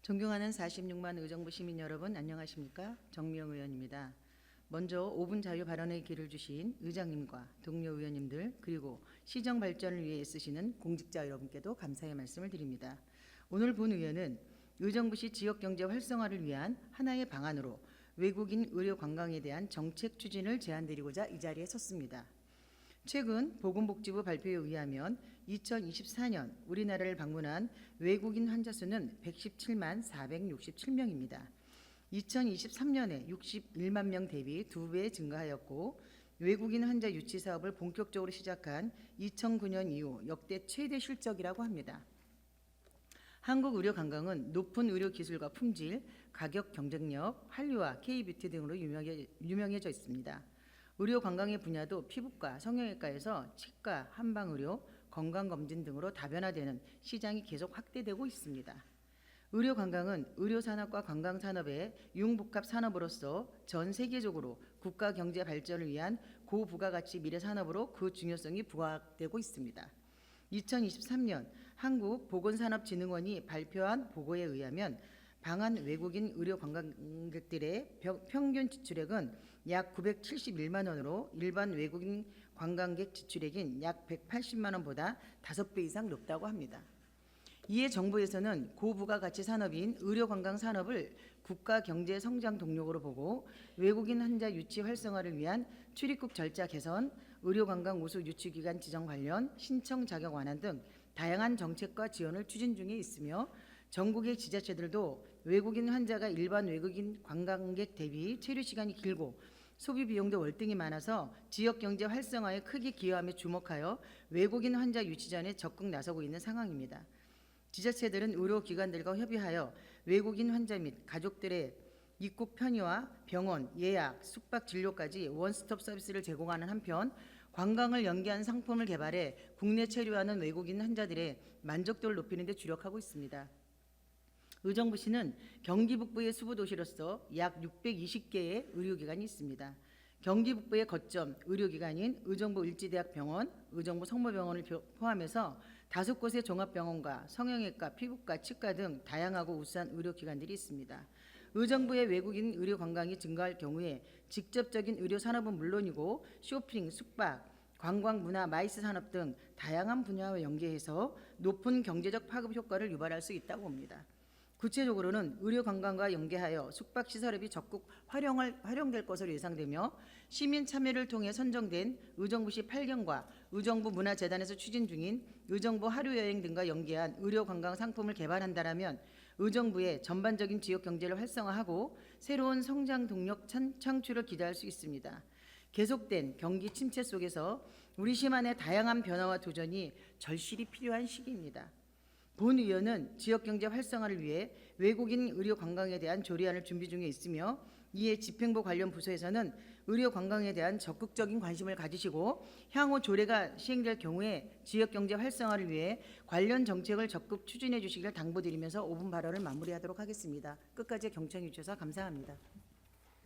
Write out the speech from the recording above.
존경하는 46만 의정부 시민 여러분, 안녕하십니까? 정미영 의원입니다. 먼저 5분 자유 발언의 기회를 주신 의장님과 동료 의원님들, 그리고 시정 발전을 위해 애쓰시는 공직자 여러분께도 감사의 말씀을 드립니다. 오늘 본 의원은 의정부시 지역경제 활성화를 위한 하나의 방안으로 외국인 의료 관광에 대한 정책 추진을 제안드리고자 이 자리에 섰습니다. 최근 보건복지부 발표에 의하면 2024년 우리나라를 방문한 외국인 환자 수는 117만 467명입니다. 2023년에 61만 명 대비 2배 증가하였고, 외국인 환자 유치 사업을 본격적으로 시작한 2009년 이후 역대 최대 실적이라고 합니다. 한국 의료 관광은 높은 의료 기술과 품질, 가격 경쟁력, 한류와 K뷰티 등으로 유명해져 있습니다. 의료 관광의 분야도 피부과, 성형외과에서 치과, 한방의료, 건강검진 등으로 다변화되는 시장이 계속 확대되고 있습니다. 의료 관광은 의료산업과 관광산업의 융복합 산업으로서 전 세계적으로 국가 경제 발전을 위한 고부가가치 미래산업으로 그 중요성이 부각되고 있습니다. 2023년 한국보건산업진흥원이 발표한 보고에 의하면 방한 외국인 의료 관광객들의 평균 지출액은 약 971만 원으로 일반 외국인 관광객 지출액인 약 180만 원보다 5배 이상 높다고 합니다. 이에 정부에서는 고부가가치 산업인 의료관광 산업을 국가 경제 성장 동력으로 보고 외국인 환자 유치 활성화를 위한 출입국 절차 개선, 의료관광 우수 유치기관 지정 관련 신청 자격 완화 등 다양한 정책과 지원을 추진 중에 있으며, 전국의 지자체들도 외국인 환자가 일반 외국인 관광객 대비 체류 시간이 길고 소비 비용도 월등히 많아서 지역 경제 활성화에 크게 기여함에 주목하여 외국인 환자 유치 전에 적극 나서고 있는 상황입니다. 지자체들은 의료기관들과 협의하여 외국인 환자 및 가족들의 입국 편의와 병원, 예약, 숙박 진료까지 원스톱 서비스를 제공하는 한편, 관광을 연계한 상품을 개발해 국내 체류하는 외국인 환자들의 만족도를 높이는 데 주력하고 있습니다. 의정부시는 경기 북부의 수부도시로서 약 620개의 의료기관이 있습니다. 경기 북부의 거점 의료기관인 의정부 일지대학병원, 의정부 성모병원을 포함해서 5곳의 종합병원과 성형외과, 피부과, 치과 등 다양하고 우수한 의료기관들이 있습니다. 의정부의 외국인 의료 관광이 증가할 경우에 직접적인 의료 산업은 물론이고 쇼핑, 숙박, 관광, 문화, 마이스 산업 등 다양한 분야와 연계해서 높은 경제적 파급 효과를 유발할 수 있다고 봅니다. 구체적으로는 의료 관광과 연계하여 숙박시설업이 적극 활용될 것으로 예상되며, 시민 참여를 통해 선정된 의정부시 8경과 의정부 문화재단에서 추진 중인 의정부 하루여행 등과 연계한 의료 관광 상품을 개발한다라면 의정부의 전반적인 지역 경제를 활성화하고 새로운 성장 동력 창출을 기대할 수 있습니다. 계속된 경기 침체 속에서 우리 시만의 다양한 변화와 도전이 절실히 필요한 시기입니다. 본 의원은 지역경제 활성화를 위해 외국인 의료 관광에 대한 조례안을 준비 중에 있으며, 이에 집행부 관련 부서에서는 의료 관광에 대한 적극적인 관심을 가지시고 향후 조례가 시행될 경우에 지역경제 활성화를 위해 관련 정책을 적극 추진해 주시기를 당부드리면서 5분 발언을 마무리하도록 하겠습니다. 끝까지 경청해 주셔서 감사합니다.